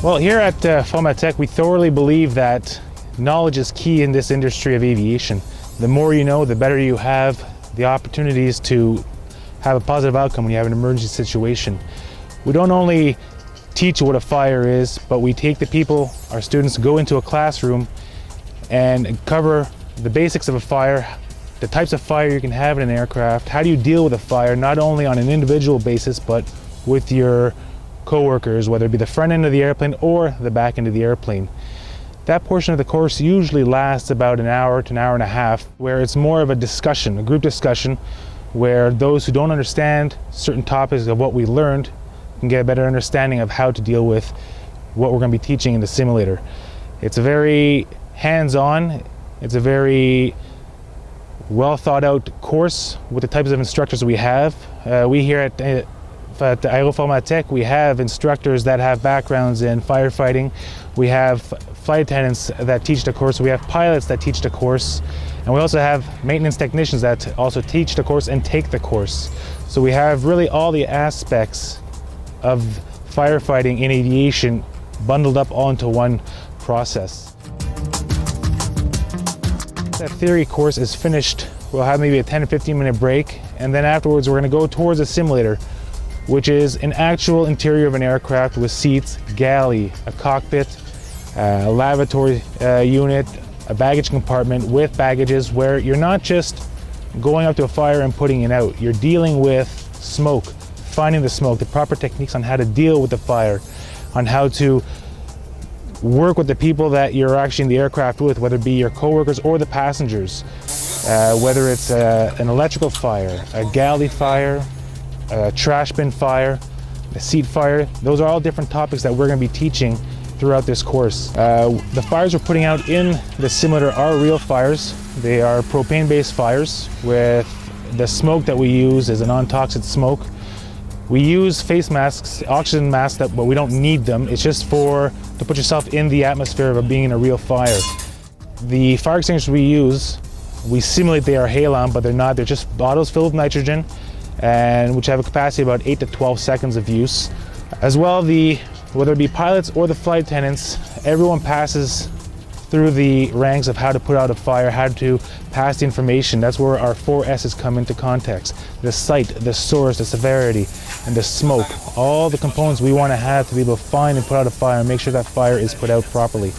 Well, here at Aero-Formatech, we thoroughly believe that knowledge is key in this industry of aviation. The more you know, the better you have the opportunities to have a positive outcome when you have an emergency situation. We don't only teach what a fire is, but we take the people, our students, go into a classroom and cover the basics of a fire, the types of fire you can have in an aircraft, how do you deal with a fire, not only on an individual basis, but with your co-workers, whether it be the front end of the airplane or the back end of the airplane. That portion of the course usually lasts about an hour to an hour and a half, where it's more of a discussion, a group discussion, where those who don't understand certain topics of what we learned can get a better understanding of how to deal with what we're going to be teaching in the simulator. It's a very hands-on, it's a very well thought out course with the types of instructors we have. We here at Aero-Formatech, we have instructors that have backgrounds in firefighting. We have flight attendants that teach the course. We have pilots that teach the course. And we also have maintenance technicians that also teach the course and take the course. So we have really all the aspects of firefighting in aviation bundled up all into one process. That theory course is finished. We'll have maybe a 10 or 15 minute break, and then afterwards we're going to go towards a simulator, which is an actual interior of an aircraft with seats, galley, a cockpit, a lavatory unit, a baggage compartment with baggages, where you're not just going up to a fire and putting it out. You're dealing with smoke, finding the smoke, the proper techniques on how to deal with the fire, on how to work with the people that you're actually in the aircraft with, whether it be your co-workers or the passengers, whether it's an electrical fire, a galley fire, a trash bin fire, a seat fire. Those are all different topics that we're going to be teaching throughout this course. The fires we're putting out in the simulator are real fires. They are propane-based fires with the smoke that we use is a non-toxic smoke. We use face masks, oxygen masks, but we don't need them. It's just to put yourself in the atmosphere of being in a real fire. The fire extinguishers we use, we simulate they are halon, but they're not. They're just bottles filled with nitrogen, and which have a capacity of about 8 to 12 seconds of use. As well, whether it be pilots or the flight attendants, everyone passes through the ranks of how to put out a fire, how to pass the information. That's where our 4 S's come into context. The site, the source, the severity, and the smoke. All the components we want to have to be able to find and put out a fire and make sure that fire is put out properly.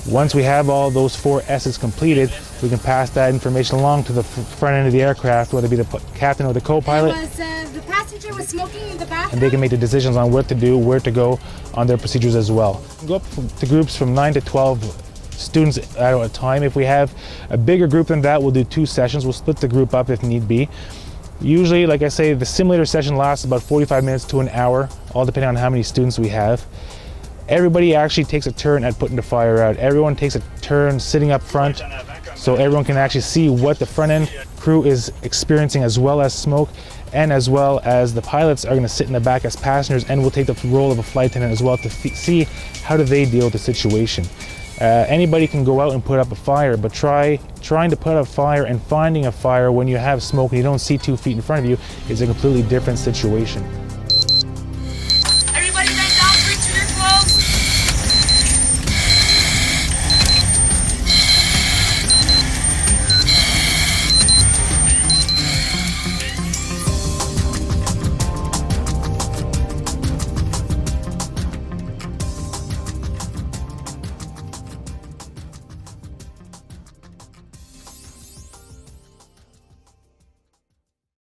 Once we have all those 4 S's completed, we can pass that information along to the front end of the aircraft, whether it be the captain or the co-pilot. The passenger was smoking in the bathroom? And they can make the decisions on what to do, where to go on their procedures as well. Go up to groups from 9 to 12 students at a time. If we have a bigger group than that, we'll do 2 sessions. We'll split the group up if need be. Usually, like I say, the simulator session lasts about 45 minutes to an hour, all depending on how many students we have. Everybody actually takes a turn at putting the fire out. Everyone takes a turn sitting up front, so everyone can actually see what the front end crew is experiencing, as well as smoke, and as well as the pilots are going to sit in the back as passengers, and will take the role of a flight attendant as well to see how do they deal with the situation. Anybody can go out and put up a fire, but trying to put out a fire and finding a fire when you have smoke and you don't see 2 feet in front of you is a completely different situation.